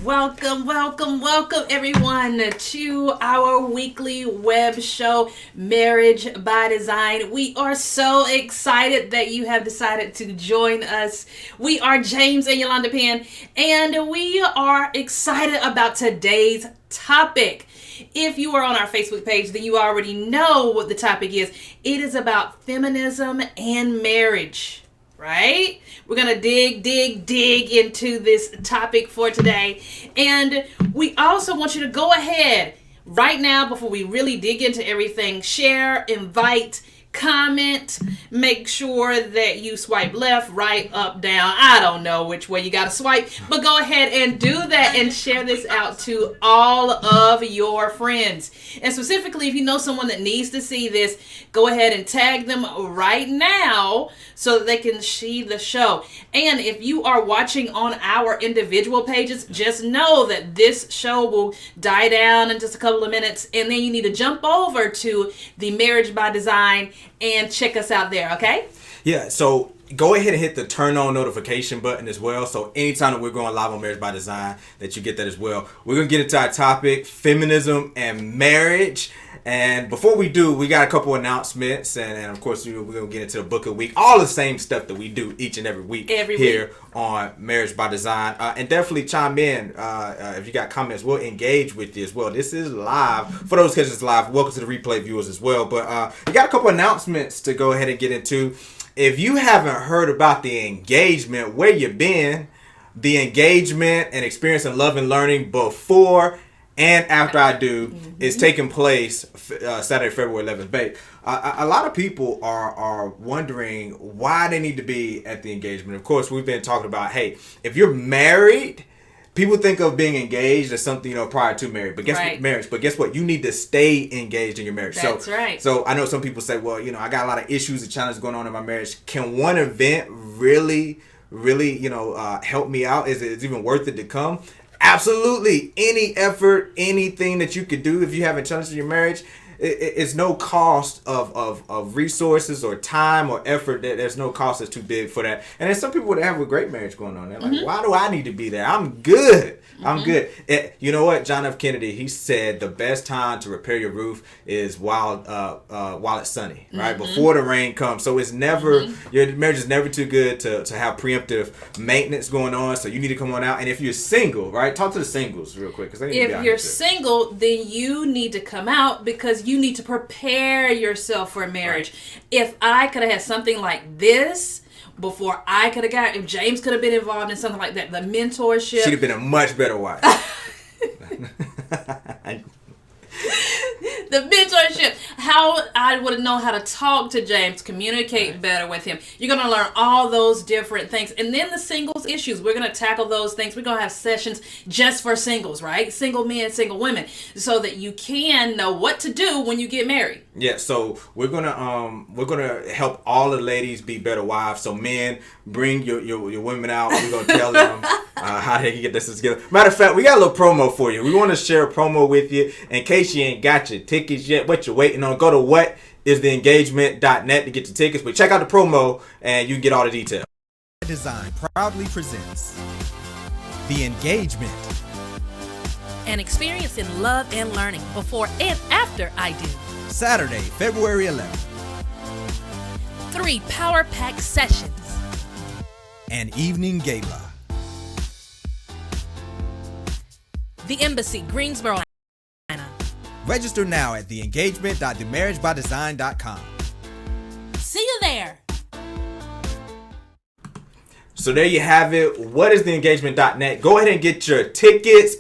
Welcome everyone to our weekly web show, Marriage by Design. We are so excited that you have decided to join us. We are James and Yolanda Penn, and we are excited about today's topic. If you are on our Facebook page, then you already know what the topic is. It is about feminism and marriage. Right? We're going to dig into this topic for today. And we also want you to go ahead right now before we really dig into everything. Share, invite, comment, make sure that you swipe left, right, up, down. I don't know which way you got to swipe, but go ahead and do that and share this out to all of your friends. And specifically, if you know someone that needs to see this, go ahead and tag them right now so that they can see the show. And if you are watching on our individual pages, just know that this show will die down in just a couple of minutes, and then you need to jump over to the Marriage by Design and check us out there, okay? Yeah, so go ahead and hit the turn on notification button as well. So anytime that we're going live on Marriage by Design, that you get that as well. We're going to get into our topic, feminism and marriage. And before we do, we got a couple announcements. And of course, we're going to get into the book of the week. All the same stuff that we do each and every week here on Marriage by Design. And definitely chime in if you got comments. We'll engage with you as well. This is live. For those catching this live, welcome to the replay viewers as well. But we got a couple announcements to go ahead and get into. If you haven't heard about the engagement, where you been, the engagement and experiencing love and learning before and after I do is taking place Saturday, February 11th. Babe, a lot of people are wondering why they need to be at the engagement. Of course, we've been talking about, hey, if you're married, people think of being engaged as something, prior to marriage. But guess what? You need to stay engaged in your marriage. That's right. So I know some people say, well, I got a lot of issues and challenges going on in my marriage. Can one event really, help me out? Is it even worth it to come? Absolutely. Any effort, anything that you could do if you haven't challenges in your marriage, it's no cost of resources or time or effort. There's no cost that's too big for that. And there's some people that have a great marriage going on. They're like, why do I need to be there? I'm good. I'm good. You know what? John F. Kennedy, he said the best time to repair your roof is while it's sunny, right? Before the rain comes. So it's never, your marriage is never too good to have preemptive maintenance going on. So you need to come on out. And if you're single, right? Talk to the singles real quick. If you're single, then you need to come out because you need to prepare yourself for marriage. Right. If I could have had something like this before I could have got, if James could have been involved in something like that, the mentorship. She'd have been a much better wife. The mentorship, how I would have known how to talk to James, communicate better with him. You're going to learn all those different things. And then the singles issues, we're going to tackle those things. We're going to have sessions just for singles, right? Single men, single women, so that you can know what to do when you get married. Yeah, so we're gonna help all the ladies be better wives. So men, bring your women out. We're gonna tell them how they can get this together. Matter of fact, we got a little promo for you. We want to share a promo with you in case you ain't got your tickets yet. What you're waiting on? Go to whatistheengagement.net to get your tickets. But check out the promo and you can get all the details. Design proudly presents The Engagement. An experience in love and learning before and after I do. Saturday, February 11th. 3 power-packed sessions. An evening gala. The Embassy, Greensboro. Register now at theengagement.themarriagebydesign.com. See you there. So there you have it. Whatistheengagement.net. Go ahead and get your tickets.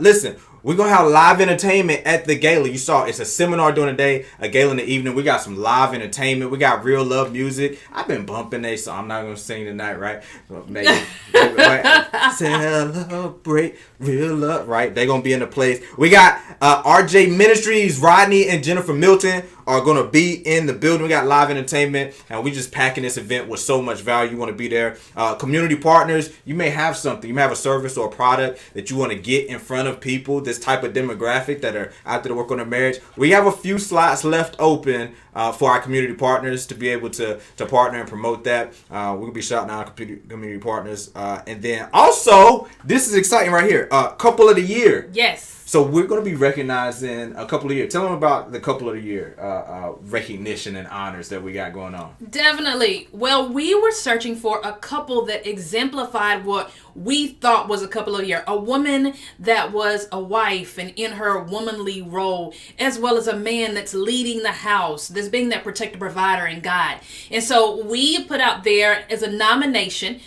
Listen, we're going to have live entertainment at the gala. You saw it's a seminar during the day, a gala in the evening. We got some live entertainment. We got real love music. I've been bumping that, so I'm not going to sing tonight, right? Maybe celebrate real love, right? They're going to be in the place. We got RJ Ministries, Rodney and Jennifer Milton are going to be in the building. We got live entertainment, and we just packing this event with so much value. You want to be there. Community partners, you may have something. You may have a service or a product that you want to get in front of people, this type of demographic that are out there to work on their marriage. We have a few slots left open for our community partners to be able to partner and promote that. We're going to be shouting out our community partners. And then also, this is exciting right here, couple of the year. Yes. So we're going to be recognizing a couple of years. Tell them about the couple of the year recognition and honors that we got going on. Definitely. Well, we were searching for a couple that exemplified what we thought was a couple of the year. A woman that was a wife and in her womanly role, as well as a man that's leading the house, that's being that protector, provider, and guide. And so we put out there as a nomination,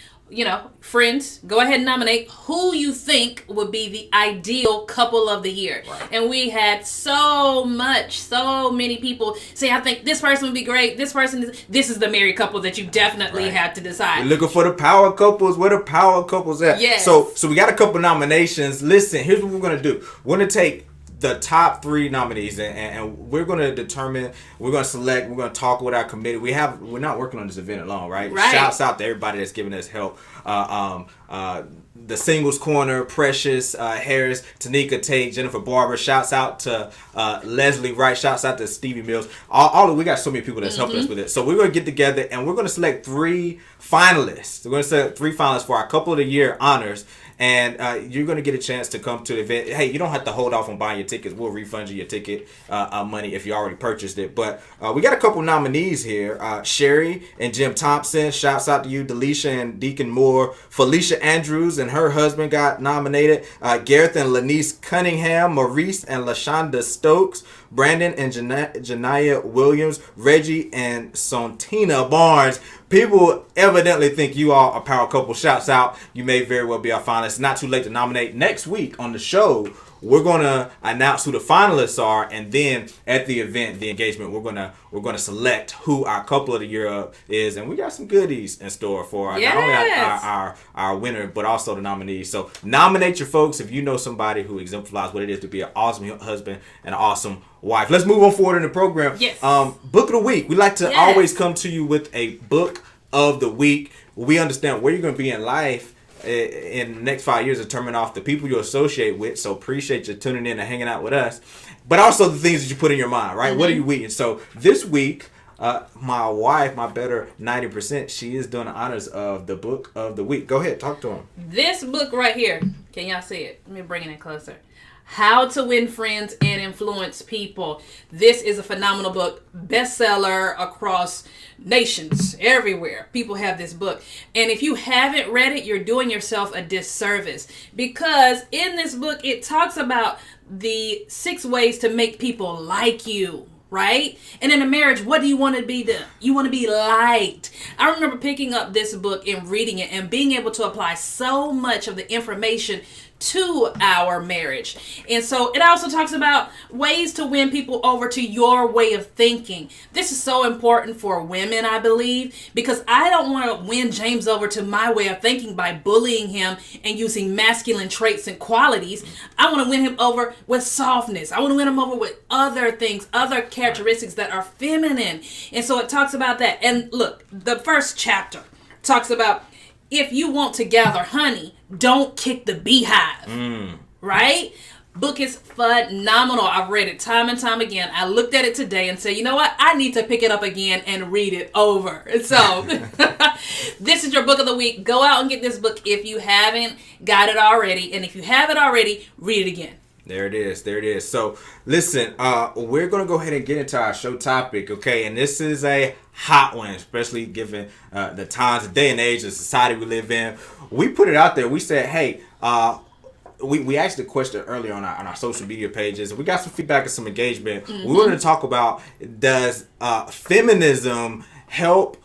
friends, go ahead and nominate who you think would be the ideal couple of the year. Right. And we had so many people say, I think this person would be great. This is the married couple that you definitely have to decide. We're looking for the power couples. Where the power couples at? Yes. So we got a couple nominations. Listen, here's what we're going to do. We're going to take the top 3 nominees and we're going to determine, we're going to select, we're going to talk with our committee. We're not working on this event alone, right? Shouts out to everybody that's giving us help. The Singles Corner, Precious Harris, Tanika Tate, Jennifer Barber. Shouts out to Leslie Wright. Shouts out to Stevie Mills. We got so many people that's helped us with it. So we're going to get together and we're going to select 3 finalists. We're going to select 3 finalists for our couple of the year honors. And you're going to get a chance to come to the event. Hey, you don't have to hold off on buying your tickets. We'll refund you your ticket money if you already purchased it. But we got a couple nominees here. Sherry and Jim Thompson. Shouts out to you. Delisha and Deacon Moore. Felicia Andrews and her husband got nominated. Gareth and Lanice Cunningham. Maurice and LaShonda Stokes. Brandon and Janiyah Williams. Reggie and Sontina Barnes. People evidently think you are a power couple. Shouts out. You may very well be our finalists. It's not too late to nominate. Next week on the show, we're going to announce who the finalists are, and then at the event, the engagement, we're going to select who our couple of the year is, and we got some goodies in store for not only our winner, but also the nominees. So nominate your folks if you know somebody who exemplifies what it is to be an awesome husband and an awesome wife. Let's move on forward in the program. Yes. Book of the week. We like to always come to you with a book of the week. We understand where you're going to be in life in the next 5 years, determine off the people you associate with. So appreciate you tuning in and hanging out with us, but also the things that you put in your mind, right? Mm-hmm. What are you reading? So this week, my wife, my better 90%, she is doing the honors of the book of the week. Go ahead, talk to him. This book right here, can y'all see it? Let me bring it in closer. How to Win Friends and Influence People. This is a phenomenal book, bestseller across nations, everywhere. People have this book. And if you haven't read it, you're doing yourself a disservice, because in this book, it talks about the 6 ways to make people like you. Right? And in a marriage, what do you want to be? You want to be liked. I remember picking up this book and reading it and being able to apply so much of the information to our marriage. And so it also talks about ways to win people over to your way of thinking. This is so important for women, I believe, because I don't want to win James over to my way of thinking by bullying him and using masculine traits and qualities. I want to win him over with softness. I want to win him over with other things, other characteristics that are feminine. And so it talks about that. And look, the first chapter talks about, if you want to gather honey, don't kick the beehive. Right? Book is phenomenal. I've read it time and time again. I looked at it today and said, you know what? I need to pick it up again and read it over. And so this is your book of the week. Go out and get this book if you haven't got it already. And if you have it already, read it again. There it is. So listen, we're going to go ahead and get into our show topic, okay? And this is a hot one, especially given the times, the day and age, the society we live in. We put it out there. We said, hey, we asked the question earlier on our social media pages. We got some feedback and some engagement. Mm-hmm. We wanted to talk about, does feminism help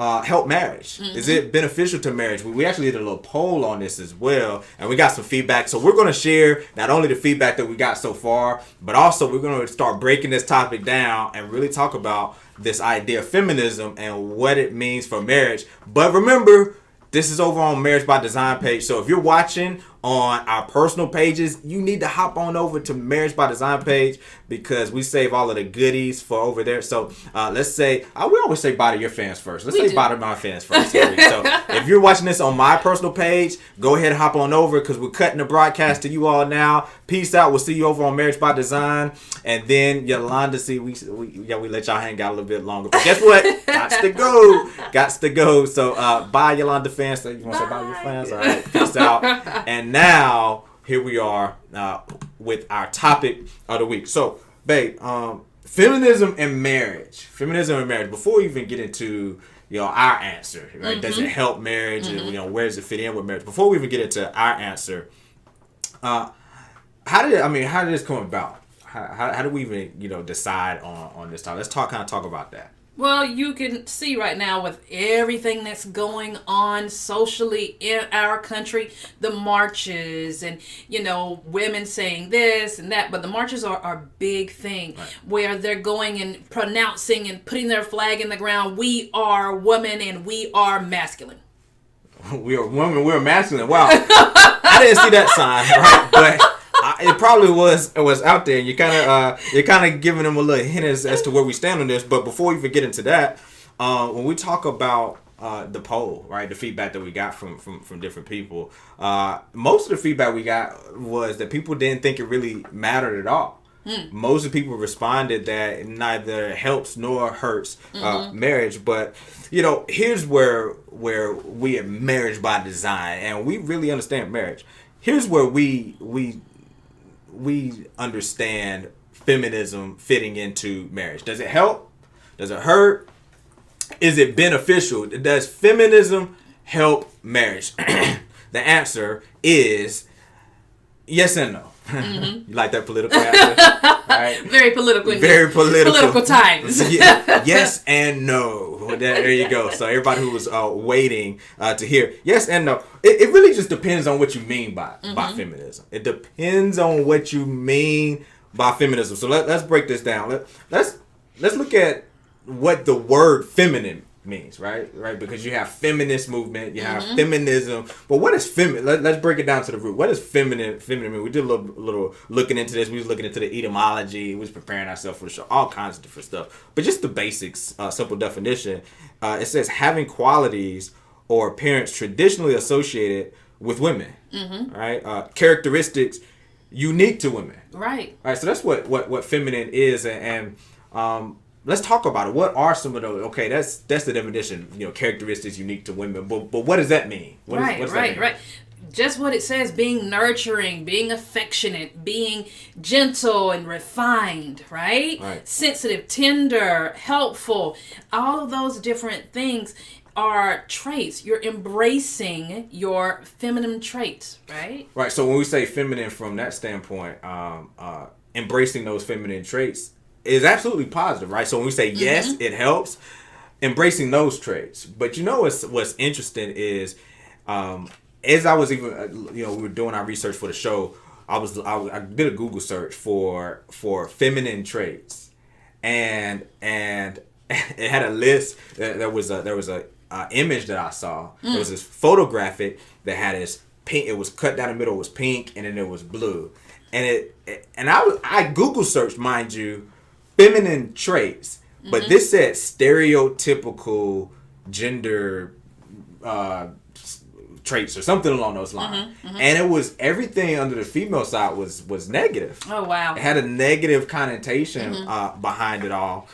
marriage? Mm-hmm. Is it beneficial to marriage? We actually did a little poll on this as well, and we got some feedback. So we're going to share not only the feedback that we got so far, but also we're going to start breaking this topic down and really talk about this idea of feminism and what it means for marriage. But remember, this is over on Marriage by Design page. So if you're watching on our personal pages, you need to hop on over to Marriage by Design page because we save all of the goodies for over there. So let's say, we always say bye to your fans first. Let's say bye to my fans first. So if you're watching this on my personal page, go ahead and hop on over because we're cutting the broadcast to you all now. Peace out. We'll see you over on Marriage by Design. And then Yolanda, we let y'all hang out a little bit longer. But guess what? Gots to go. So bye, Yolanda fans. So you want to say bye to your fans? All right. Peace out. And now, here we are with our topic of the week. So, babe, feminism and marriage. Before we even get into our answer, right? Does it help marriage? And, where does it fit in with marriage? Before we even get into our answer, how did this come about? How do we even decide on this topic? Let's talk about that. Well, you can see right now with everything that's going on socially in our country, the marches and, women saying this and that. But the marches are a big thing, right, where they're going and pronouncing and putting their flag in the ground. We are women and we are masculine. We are women, we're masculine. Wow. I didn't see that sign, right? But it probably was out there, and you're kind of giving them a little hint as to where we stand on this. But before we even get into that, when we talk about the poll, right, the feedback that we got from different people, most of the feedback we got was that people didn't think it really mattered at all. Most of the people responded that it neither helps nor hurts marriage. But here's where we at Marriage by Design, and we really understand marriage. Here's where we understand feminism fitting into marriage. Does it help? Does it hurt? Is it beneficial? Does feminism help marriage? The answer is yes and no. You like that political answer? Right? Very political. Very political. Political times. Yes and no. There you go. So everybody who was waiting to hear yes and no. It really just depends on what you mean by feminism. It depends on what you mean by feminism. So let's break this down. Let's look at what the word feminine means, right? Because you have feminist movement, you have feminism, but what is feminine? Let's break it down to the root. What is feminine mean? We did a little looking into this. We was looking into the etymology. We was preparing ourselves for the show, all kinds of different stuff. But just the basics, simple definition. It says having qualities or appearance traditionally associated with women, right? Characteristics unique to women, right? So that's what feminine is, and let's talk about it. What are some of those? Okay, that's the definition. Characteristics unique to women. But what does that mean? What does that mean? Right. Just what it says: being nurturing, being affectionate, being gentle and refined. Right. Sensitive, tender, helpful. All of those different things are traits. You're embracing your feminine traits. Right. So when we say feminine from that standpoint, embracing those feminine traits is absolutely positive, right? So when we say yes, it helps, embracing those traits. But what's interesting is, as I was even, we were doing our research for the show, I did a Google search for feminine traits, and it had a list. There was a image that I saw. There was this photographic that had this pink. It was cut down the middle. It was pink, and then it was blue. And I Google searched, mind you, feminine traits, but this said stereotypical gender traits or something along those lines. And it was everything under the female side was negative. Oh wow! It had a negative connotation behind it all.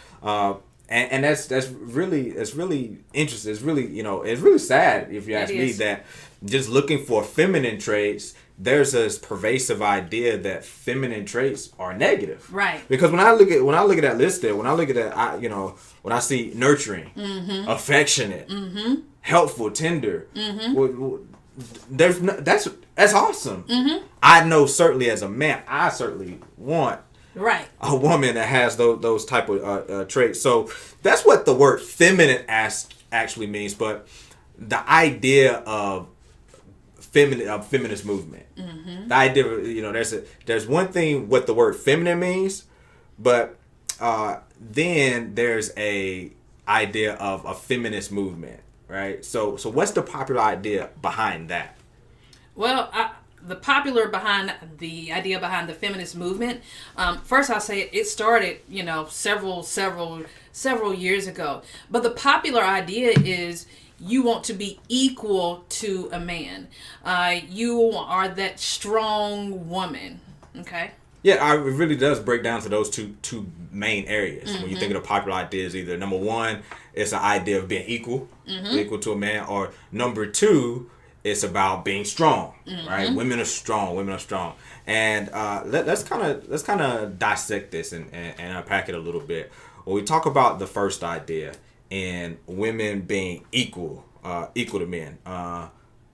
And that's really interesting. It's really it's really sad if you ask me that just looking for feminine traits, there's this pervasive idea that feminine traits are negative. Right. Because when I look at that list there, when I look at that, when I see nurturing, affectionate, helpful, tender, that's awesome. I know certainly as a man, I certainly want a woman that has those type of traits. So that's what the word feminine actually means. But the idea of feminist movement, the idea of, there's one thing what the word feminine means, but then there's a idea of a feminist movement, right? So what's the popular idea behind that? Well, the popular behind the idea behind the feminist movement. First, I'll say it started, several years ago. But the popular idea is you want to be equal to a man. You are that strong woman. Okay. Yeah, it really does break down to those two main areas. When you think of the popular ideas, either number one, it's an idea of being equal to a man, or number two, it's about being strong, right? Women are strong. And let's kind of dissect this and unpack it a little bit. When we talk about the first idea and women being equal to men,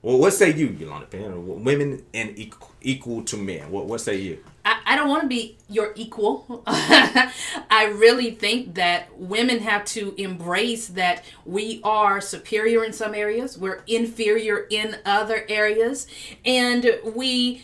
well, what say you, Yolanda Penn? Women and equal to men. What say you? I don't want to be your equal. I really think that women have to embrace that we are superior in some areas, we're inferior in other areas, and we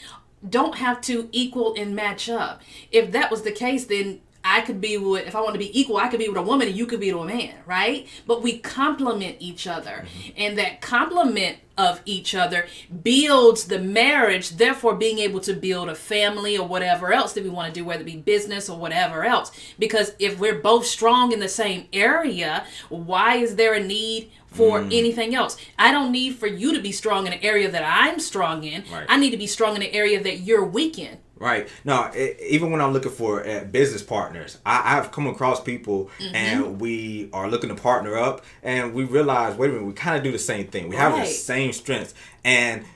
don't have to equal and match up. If that was the case, then I could be with, if I want to be equal, I could be with a woman and you could be with a man, right? But we complement each other. And that complement of each other builds the marriage, therefore being able to build a family or whatever else that we want to do, whether it be business or whatever else. Because if we're both strong in the same area, why is there a need for anything else? I don't need for you to be strong in an area that I'm strong in. Right. I need to be strong in an area that you're weak in. Right. No, even when I'm looking for business partners, I've come across people and we are looking to partner up and we realize, wait a minute, we kind of do the same thing. We have the same strengths and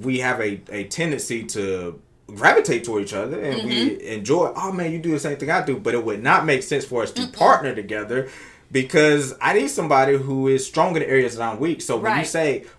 we have a tendency to gravitate toward each other and we enjoy, oh man, you do the same thing I do, but it would not make sense for us to partner together, because I need somebody who is strong in the areas that I'm weak. So when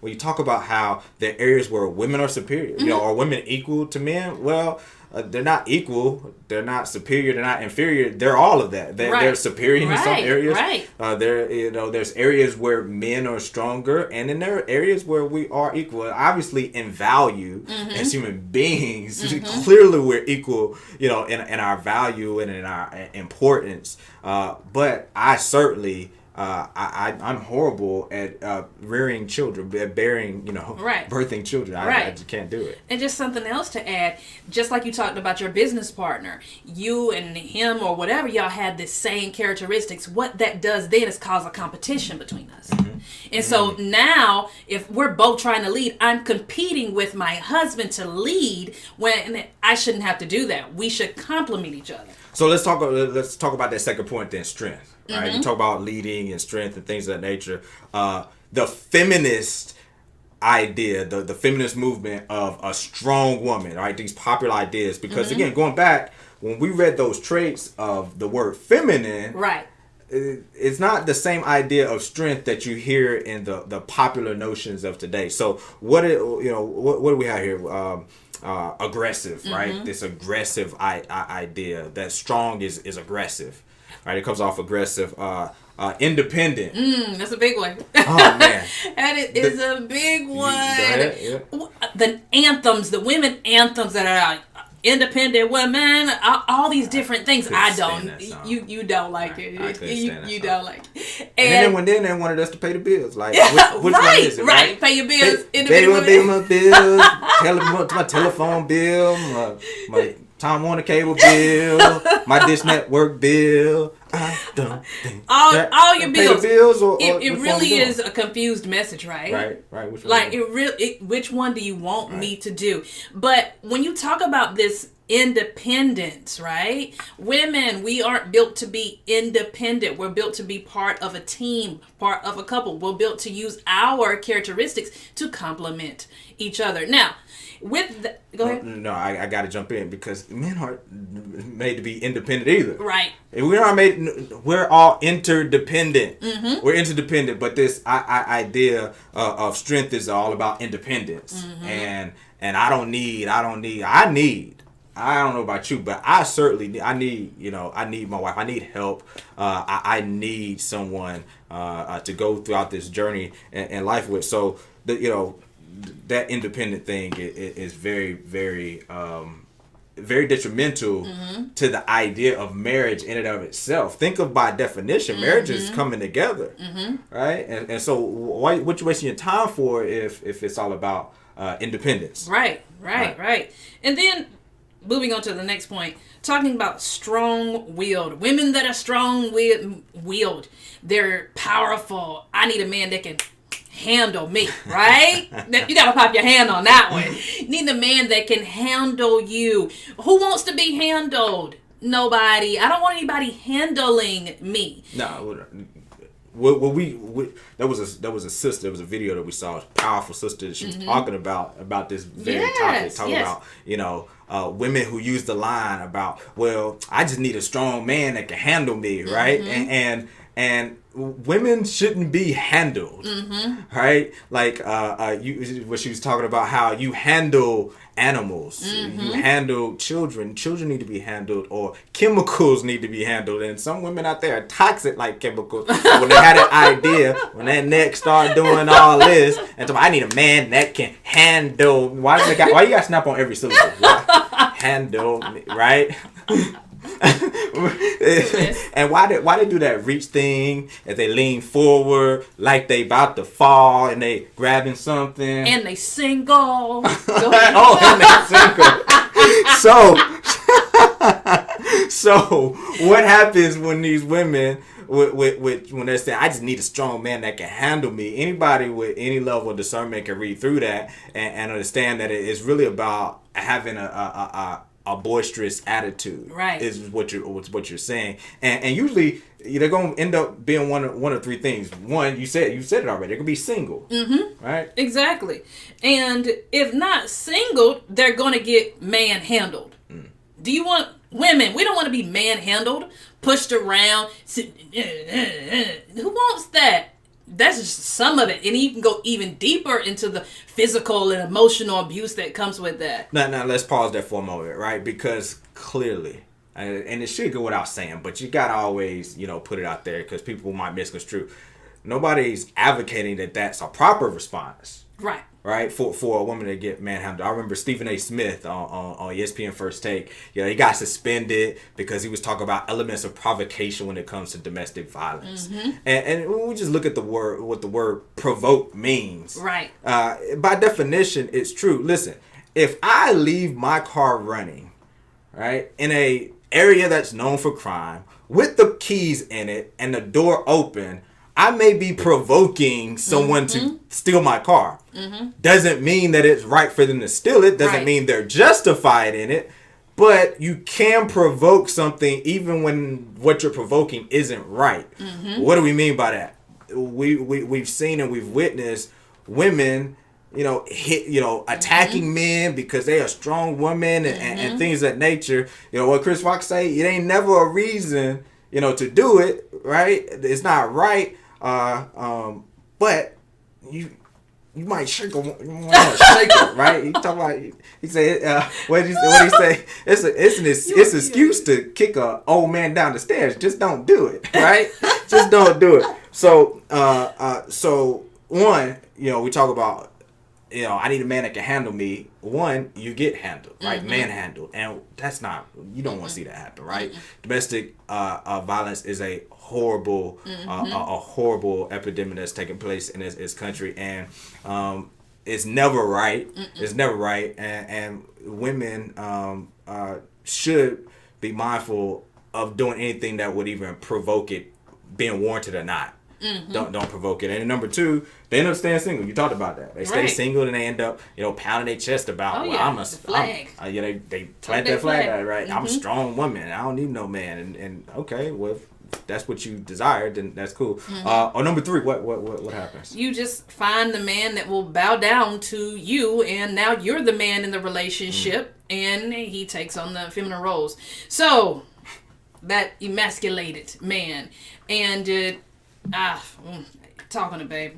you talk about how there are areas where women are superior, are women equal to men? Well, they're not equal, they're not superior, they're not inferior. They're all of that. They're superior in some areas. There's areas where men are stronger, and then there are areas where we are equal. Obviously, in value as human beings, clearly we're equal, in our value and in our importance. But I certainly. I'm horrible at rearing children, bearing, birthing children. I just can't do it. And just something else to add, just like you talked about your business partner, you and him or whatever, y'all had the same characteristics. What that does then is cause a competition between us. And so now, if we're both trying to lead, I'm competing with my husband to lead when I shouldn't have to do that. We should complement each other. So let's talk about that second point then, strength. Right? You talk about leading and strength and things of that nature. The feminist idea, the feminist movement of a strong woman, right? These popular ideas, because again, going back, when we read those traits of the word feminine, right, it's not the same idea of strength that you hear in the popular notions of today. So what do we have here? Aggressive, right? This aggressive idea that strong is aggressive. Right, it comes off aggressive. Independent. That's a big one. Oh man, and it is a big one. Yeah. The anthems, the women anthems that are independent women, all these different things. I don't. You don't like it. You don't like it. And then they wanted us to pay the bills. Like which one is it? Right. Pay your bills. Pay my bills. My telephone bill. My Time Warner cable bill, my Dish Network bill. I don't think all your bills. Pay the bills it really is a confused message, right? Right. Which one? Like which one do you want me to do? But when you talk about this independence, right? Women, we aren't built to be independent. We're built to be part of a team, part of a couple. We're built to use our characteristics to complement each other. Now, go ahead. No, I got to jump in because men aren't made to be independent either. Right. We're all interdependent. We're interdependent, but this idea of strength is all about independence. And I don't know about you, but I need my wife. I need help. I need someone to go throughout this journey in life with. So that independent thing is very, very very detrimental to the idea of marriage in and of itself. Think of, by definition, marriage is coming together, right? And so what you wasting your time for if it's all about independence? Right. And then moving on to the next point, talking about strong-willed women that are strong-willed. They're powerful. I need a man that can handle me, right? You gotta pop your hand on that one. You need a man that can handle you. Who wants to be handled? Nobody. I don't want anybody handling me. No. There was a sister. There was a video that we saw. A powerful sister. She was talking about this very topic. Talking about women who use the line about, well, I just need a strong man that can handle me, right? And women shouldn't be handled, right? Like what she was talking about, how you handle animals, you handle children. Children need to be handled, or chemicals need to be handled. And some women out there are toxic like chemicals. When they had an idea, when that neck started doing all this, and so I need a man that can handle. Why you got to snap on every syllable? Handle, right? And why they do that reach thing as they lean forward like they about to fall and they grabbing something and they single. And they single. So what happens when these women when they're saying, I just need a strong man that can handle me? Anybody with any level of discernment can read through that and understand that it's really about having a boisterous attitude, right? Is what you're saying, and usually they're gonna end up being one of three things. One, you said it already. They're gonna be single, right? Exactly, and if not single, they're gonna get manhandled. Do you want women? We don't want to be manhandled, pushed around. Who wants that? That's just some of it, and you can go even deeper into the physical and emotional abuse that comes with that. Now let's pause there for a moment, right? Because clearly, and it should go without saying, but you gotta always, put it out there because people might misconstrue. Nobody's advocating that that's a proper response, right? For a woman to get manhandled. I remember Stephen A. Smith on ESPN First Take. He got suspended because he was talking about elements of provocation when it comes to domestic violence. And when we just look at what the word provoke means, right? By definition, it's true. Listen, if I leave my car running, right, in a area that's known for crime, with the keys in it and the door open, I may be provoking someone to steal my car. Doesn't mean that it's right for them to steal it. Doesn't mean they're justified in it. But you can provoke something even when what you're provoking isn't right. What do we mean by that? We've seen and we've witnessed women, attacking men because they are strong women and things of that nature. What Chris Rock say, it ain't never a reason, to do it, right? It's not right. But you might shake her, right? He talk about, he said, what did he say? It's an excuse to kick a old man down the stairs. Just don't do it, right? Just don't do it. So one, we talk about, I need a man that can handle me. One, you get handled, right? Manhandled, and that's not, you don't want to see that happen, right? Domestic violence is a horrible, a horrible epidemic that's taking place in this country, and it's never right. It's never right, and women should be mindful of doing anything that would even provoke it, being warranted or not. Don't provoke it. And number two, they end up staying single. You talked about that. They stay single and they end up, pounding their chest about, they plant that flag, right? I'm a strong woman. I don't need no man. And okay, well, if that's what you desire, then that's cool. Or number three, what happens? You just find the man that will bow down to you, and now you're the man in the relationship, and he takes on the feminine roles. So that emasculated man, and talking to baby.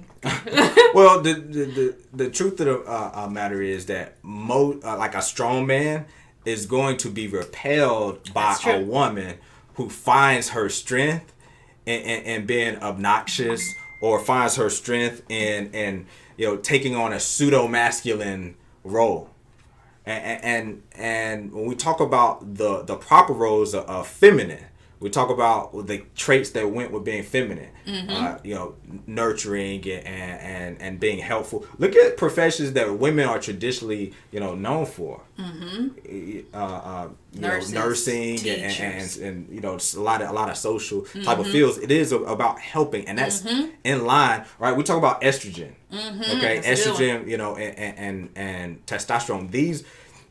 Well, the truth of the matter is that like a strong man is going to be repelled by a woman who finds her strength in being obnoxious, or finds her strength in taking on a pseudo masculine role. And when we talk about the proper roles of feminine, we talk about the traits that went with being feminine, nurturing and being helpful. Look at professions that women are traditionally, known for. Nursing and a lot of social type of fields. It is about helping, and that's in line, right? We talk about estrogen, okay? Estrogen, and testosterone.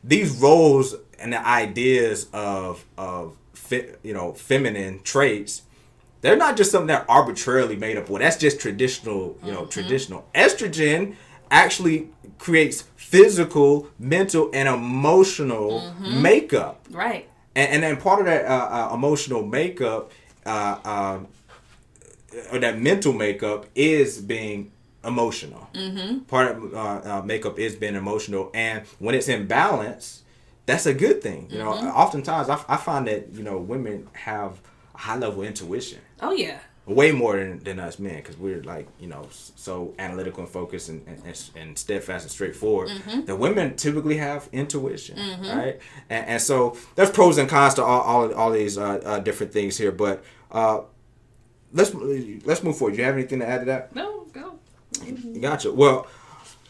These roles and the ideas of feminine traits, they're not just something that arbitrarily made up. Well, that's just traditional, traditional. Estrogen actually creates physical, mental, and emotional makeup. Right. And then part of that emotional makeup, or that mental makeup, is being emotional. Part of makeup is being emotional. And when it's in balance, that's a good thing. Oftentimes I find that, women have a high level of intuition. Oh, yeah. Way more than us men, because we're like, so analytical and focused and steadfast and straightforward. The women typically have intuition, right? And so there's pros and cons to all these different things here. But let's move forward. Do you have anything to add to that? No, go. Gotcha. Well,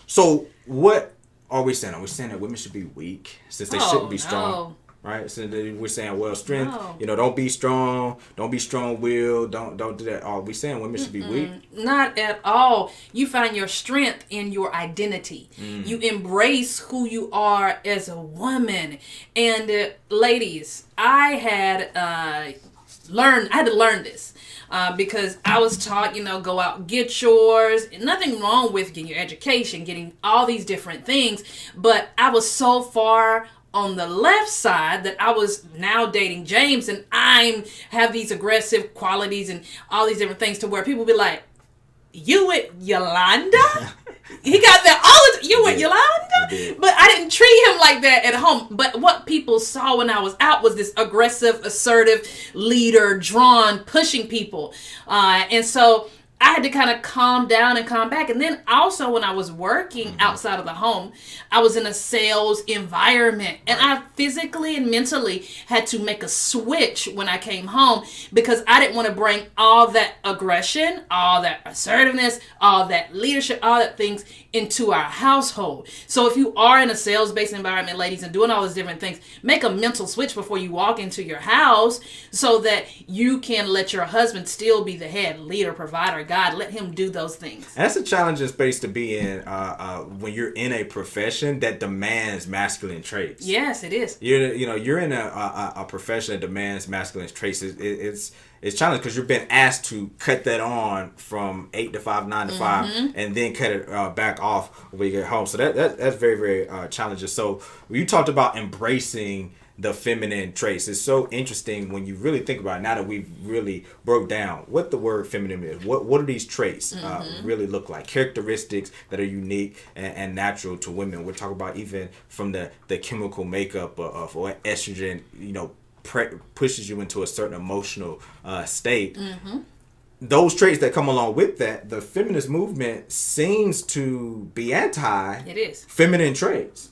so what are we saying? Are we saying that women should be weak since they shouldn't be strong? Right? So we're saying, well, strength, don't be strong, don't be strong-willed, don't do that. Are we saying women should be weak? Not at all. You find your strength in your identity. You embrace who you are as a woman. And ladies, I had to learn this. Because I was taught, go out, get yours. Nothing wrong with getting your education, getting all these different things. But I was so far on the left side that I was now dating James, and I have these aggressive qualities and all these different things to where people be like, you with Yolanda? He got that all the you with Yolanda? But I didn't treat him like that at home. But what people saw when I was out was this aggressive, assertive leader, drawn, pushing people. And so I had to kind of calm down and calm back. And then also when I was working outside of the home, I was in a sales environment. And I physically and mentally had to make a switch when I came home because I didn't want to bring all that aggression, all that assertiveness, all that leadership, all that things into our household. So if you are in a sales-based environment, ladies, and doing all those different things, make a mental switch before you walk into your house so that you can let your husband still be the head leader, provider, God. Let him do those things. And that's a challenging space to be in when you're in a profession that demands masculine traits. Yes, it is. You're in a profession that demands masculine traits. It's challenging because you're being asked to cut that on from 8 to 5, 9 to 5, and then cut it back off when you get home. So that's very, very challenging. So you talked about embracing the feminine traits. It's so interesting when you really think about it, now that we've really broke down what the word feminine is. What do these traits really look like? Characteristics that are unique and natural to women. We're talking about even from the chemical makeup of estrogen, pushes you into a certain emotional state. Those traits that come along with that, the feminist movement seems to be anti-feminine traits.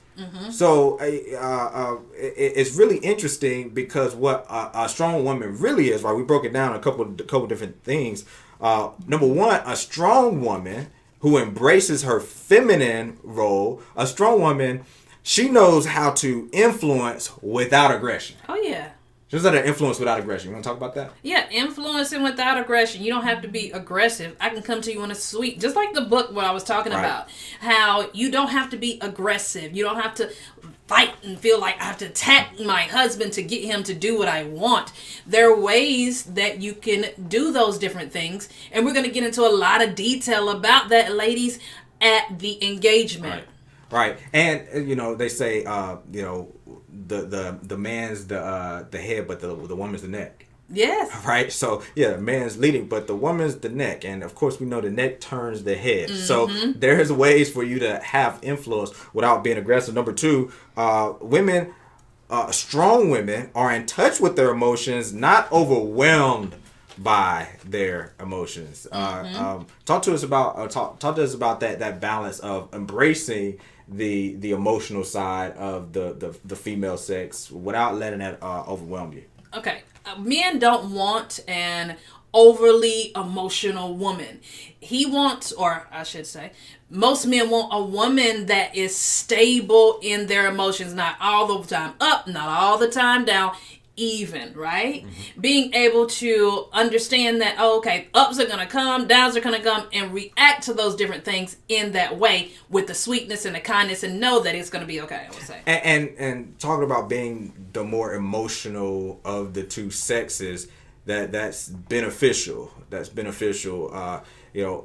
So it's really interesting because what a strong woman really is, right? We broke it down a couple different things. Number one, a strong woman who embraces her feminine role. A strong woman, she knows how to influence without aggression. Oh, yeah. Just that influence without aggression. You want to talk about that? Yeah, influencing without aggression. You don't have to be aggressive. I can come to you in a sweet, just like the book what I was talking about. How you don't have to be aggressive. You don't have to fight and feel like I have to attack my husband to get him to do what I want. There are ways that you can do those different things. And we're going to get into a lot of detail about that, ladies, at the engagement. Right. And, they say, the man's the head, but the woman's the neck. Yes. Right. So the man's leading, but the woman's the neck, and of course we know the neck turns the head. So there's ways for you to have influence without being aggressive. Number two, women, strong women are in touch with their emotions, not overwhelmed by their emotions. Talk to us about that balance of embracing the emotional side of the female sex without letting that overwhelm you. Okay. Men don't want an overly emotional woman. He wants, or I should say, most men want a woman that is stable in their emotions, not all the time up, not all the time down, even, right? Being able to understand that, oh, okay, ups are going to come, downs are going to come, and react to those different things in that way with the sweetness and the kindness, and know that it's going to be okay, I would say. And talking about being the more emotional of the two sexes, that's beneficial. That's beneficial.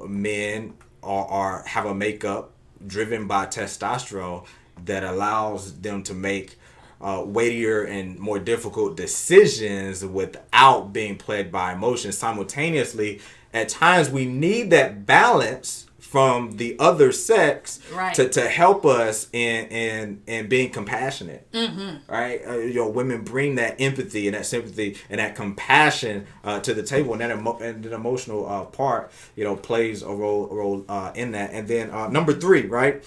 Men are have a makeup driven by testosterone that allows them to make weightier and more difficult decisions without being plagued by emotions. Simultaneously, at times we need that balance from the other sex, right, to help us in being compassionate. Right? Women bring that empathy and that sympathy and that compassion to the table, and that the emotional part, plays a role in that. And then number 3, right?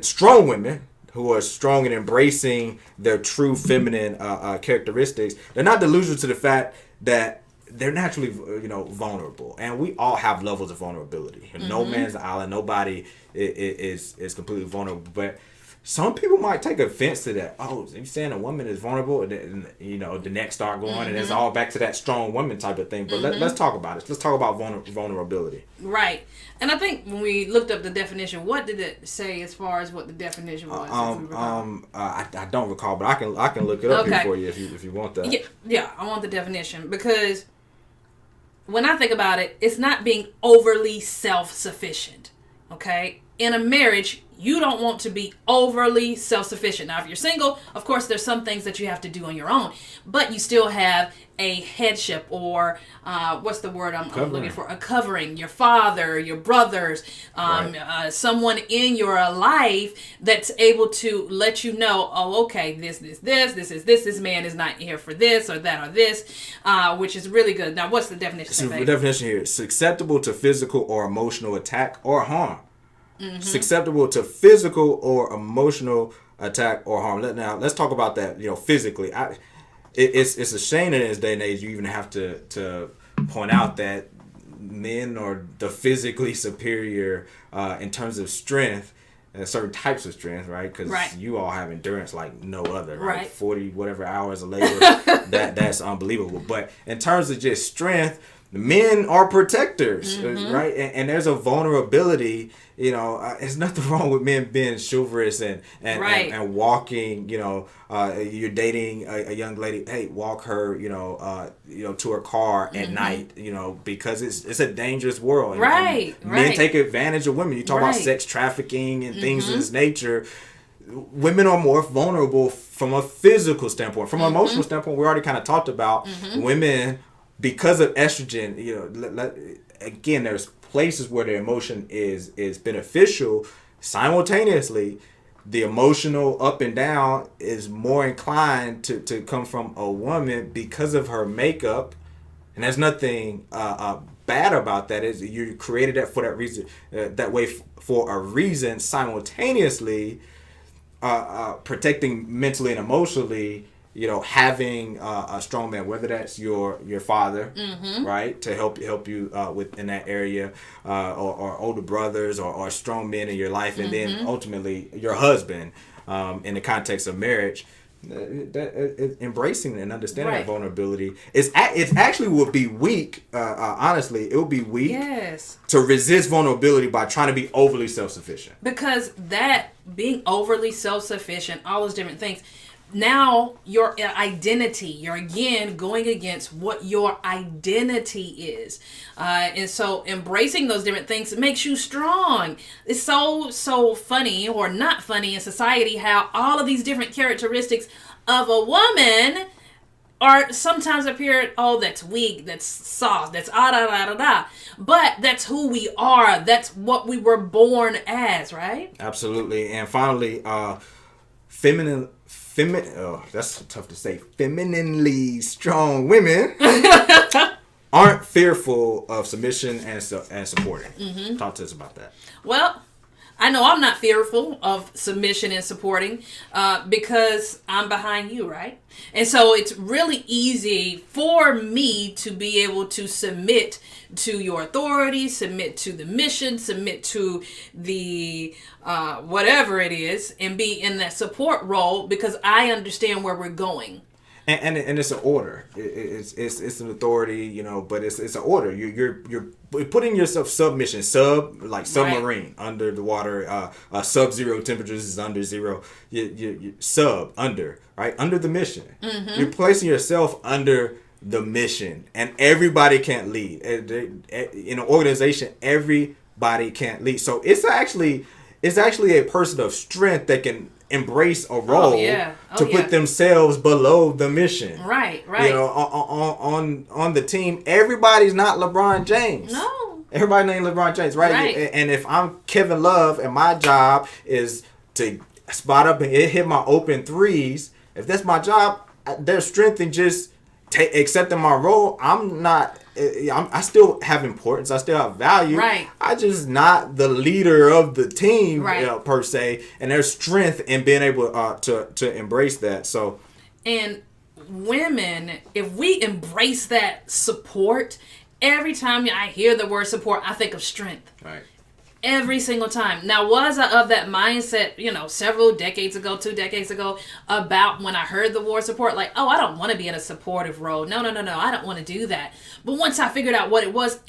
Strong women who are strong in embracing their true feminine characteristics, they're not delusional to the fact that they're naturally, vulnerable, and we all have levels of vulnerability. No man's an island. Nobody is completely vulnerable. But some people might take offense to that. Oh, you saying a woman is vulnerable, and the neck start going, and it's all back to that strong woman type of thing. But let's talk about it. Let's talk about vulnerability. Right. And I think when we looked up the definition, what did it say as far as what the definition was? I don't recall, but I can look it up here for you if you want that. Yeah, I want the definition, because when I think about it, it's not being overly self-sufficient. Okay? In a marriage, you don't want to be overly self-sufficient. Now, if you're single, of course, there's some things that you have to do on your own, but you still have a headship, or what's the word I'm looking for? A covering. Your father, your brothers, someone in your life that's able to let you know, oh, okay, this man is not here for this or that or this, which is really good. Now, what's the definition? So the definition here is susceptible to physical or emotional attack or harm. Susceptible to physical or emotional attack or harm. Now, let's talk about that. Physically, it's a shame in this day and age you even have to point out that men are the physically superior in terms of strength, certain types of strength, right? Because you all have endurance like no other, right? 40 whatever hours of labor, that's unbelievable. But in terms of just strength, men are protectors, right? And there's a vulnerability. There's nothing wrong with men being chivalrous and walking. You're dating a young lady. Hey, walk her. To her car at night. Because it's a dangerous world. And men take advantage of women. You talk about sex trafficking and things of this nature. Women are more vulnerable from a physical standpoint. From an emotional standpoint, we already kind of talked about women. Because of estrogen, again, there's places where the emotion is beneficial. Simultaneously, the emotional up and down is more inclined to come from a woman because of her makeup, and there's nothing bad about that. Is you created that for that reason, that way for a reason. Simultaneously, protecting mentally and emotionally. Having a strong man, whether that's your father, right, to help you within that area, or older brothers, or strong men in your life, and then ultimately your husband, in the context of marriage, embracing and understanding that vulnerability it actually would be weak. Honestly, it would be weak to resist vulnerability by trying to be overly self-sufficient. Because that being overly self-sufficient, all those different things. Now your identity, you're again going against what your identity is. And so embracing those different things makes you strong. It's so funny, or not funny, in society how all of these different characteristics of a woman are sometimes appear, oh, that's weak, that's soft, that's but that's who we are. That's what we were born as, right? Absolutely. And finally, that's tough to say. Femininely strong women aren't fearful of submission and supporting. Talk to us about that. Well, I know I'm not fearful of submission and supporting because I'm behind you, right? And so it's really easy for me to be able to submit to your authority, submit to the mission, submit to the whatever it is, and be in that support role because I understand where we're going. And it's an order. It's an authority, you know, but it's an order. You're putting yourself submission, like submarine, right, under the water. Sub-zero temperatures is under zero. You sub under, right, under the mission. Mm-hmm. You're placing yourself under the mission, and everybody can't lead. In an organization, everybody can't lead. So it's actually a person of strength that can embrace a role to put themselves below the mission. Right. You know, on the team, everybody's not LeBron James. No. Everybody ain't LeBron James, right? And if I'm Kevin Love and my job is to spot up and hit my open threes, if that's my job, there's strength in just accepting my role. I still have importance. I still have value. Right. I just not the leader of the team, right, per se. And there's strength in being able to embrace that. So, and women, if we embrace that support, every time I hear the word support, I think of strength. Right. Every single time. Now, was I of that mindset, you know, several decades ago, 2 decades ago, about when I heard the word support, like, oh, I don't want to be in a supportive role. No, I don't want to do that. But once I figured out what it was,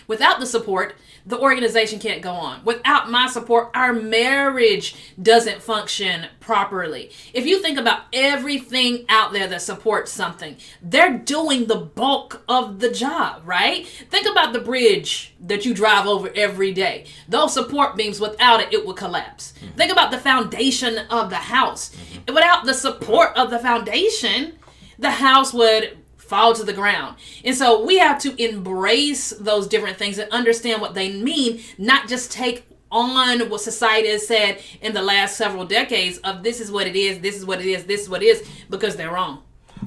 without the support, the organization can't go on. Without my support, our marriage doesn't function properly. If you think about everything out there that supports something, they're doing the bulk of the job, right? Think about the bridge that you drive over every day. Those support beams, without it would collapse. Mm-hmm. Think about the foundation of the house. Mm-hmm. Without the support of the foundation, the house would fall to the ground. And so we have to embrace those different things and understand what they mean, not just take on what society has said in the last several decades of this is what it is, this is what it is, this is what it is, because they're wrong.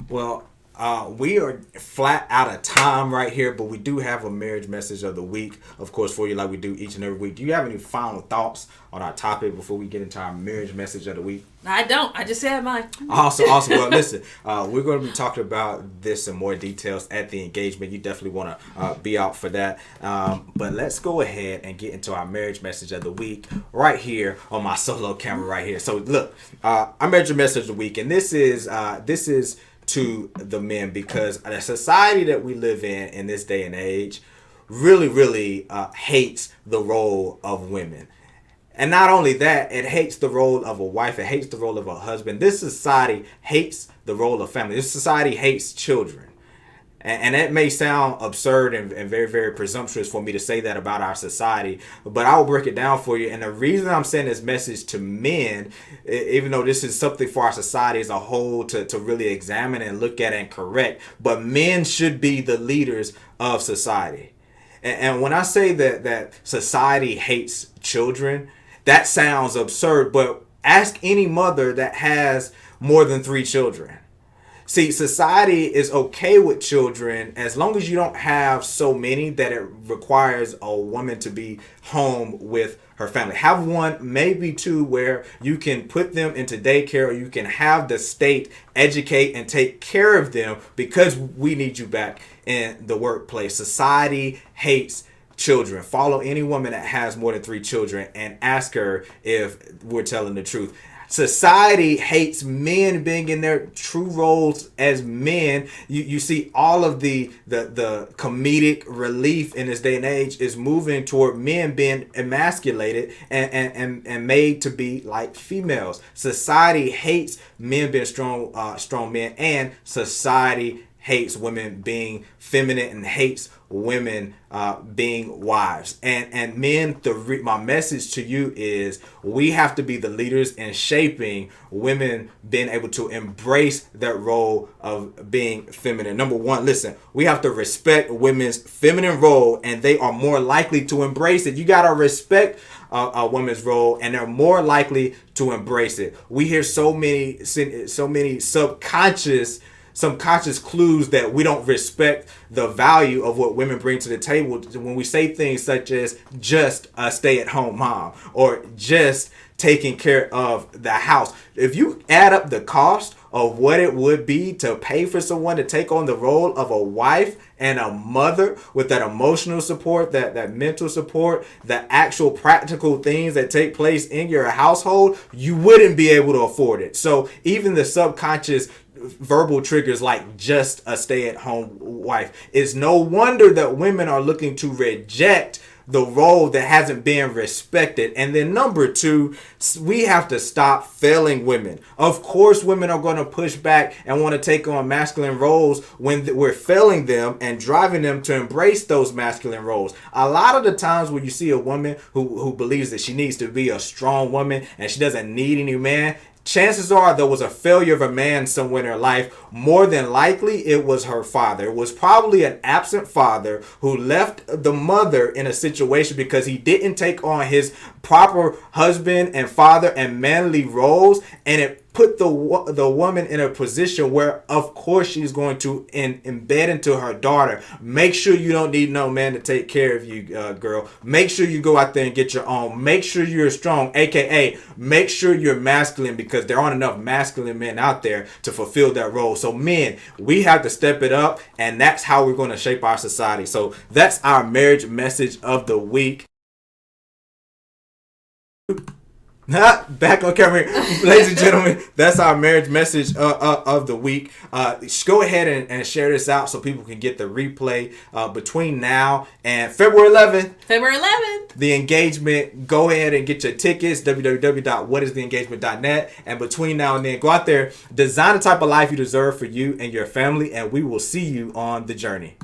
Well, we are flat out of time right here, but we do have a marriage message of the week, of course, for you, like we do each and every week. Do you have any final thoughts on our topic before we get into our marriage message of the week? I don't. I just said mine. Awesome. Well, listen, we're going to be talking about this in more details at the engagement. You definitely want to be out for that. But let's go ahead and get into our marriage message of the week right here on my solo camera right here. So look, our marriage message of the week, and this is to the men, because the society that we live in this day and age really hates the role of women. And not only that, it hates the role of a wife. It hates the role of a husband. This society hates the role of family. This society hates children. And that may sound absurd and very, very presumptuous for me to say that about our society, but I will break it down for you. And the reason I'm saying this message to men, even though this is something for our society as a whole to really examine and look at and correct, but men should be the leaders of society. And when I say that society hates children, that sounds absurd, but ask any mother that has more than 3 children. See, society is okay with children as long as you don't have so many that it requires a woman to be home with her family. Have 1, maybe 2, where you can put them into daycare, or you can have the state educate and take care of them because we need you back in the workplace. Society hates children. Follow any woman that has more than 3 children and ask her if we're telling the truth. Society hates men being in their true roles as men. You see all of the comedic relief in this day and age is moving toward men being emasculated and made to be like females. Society hates men being strong men, and society hates women being feminine and hates women being wives. And men, my message to you is we have to be the leaders in shaping women being able to embrace that role of being feminine. Number 1, listen, we have to respect women's feminine role, and they are more likely to embrace it. You got to respect a woman's role, and they're more likely to embrace it. We hear so many subconscious subconscious clues that we don't respect the value of what women bring to the table when we say things such as just a stay-at-home mom or just taking care of the house. If you add up the cost of what it would be to pay for someone to take on the role of a wife and a mother with that emotional support, that mental support, the actual practical things that take place in your household, you wouldn't be able to afford it. So even the subconscious verbal triggers like just a stay-at-home wife, it's no wonder that women are looking to reject the role that hasn't been respected. And then number two, we have to stop failing women. Of course, women are going to push back and want to take on masculine roles when we're failing them and driving them to embrace those masculine roles. A lot of the times when you see a woman who believes that she needs to be a strong woman and she doesn't need any man, chances are there was a failure of a man somewhere in her life. More than likely, it was her father. It was probably an absent father who left the mother in a situation because he didn't take on his proper husband and father and manly roles, and it put the woman in a position where, of course, she's going to embed into her daughter. Make sure you don't need no man to take care of you, girl. Make sure you go out there and get your own. Make sure you're strong, aka make sure you're masculine, because there aren't enough masculine men out there to fulfill that role. So men, we have to step it up, and that's how we're going to shape our society. So that's our marriage message of the week. Back on camera, ladies and gentlemen, that's our marriage message of the week. Go ahead and share this out so people can get the replay between now and February 11th. The engagement. Go ahead and get your tickets, www.whatistheengagement.net. And between now and then, go out there, design the type of life you deserve for you and your family, and we will see you on the journey.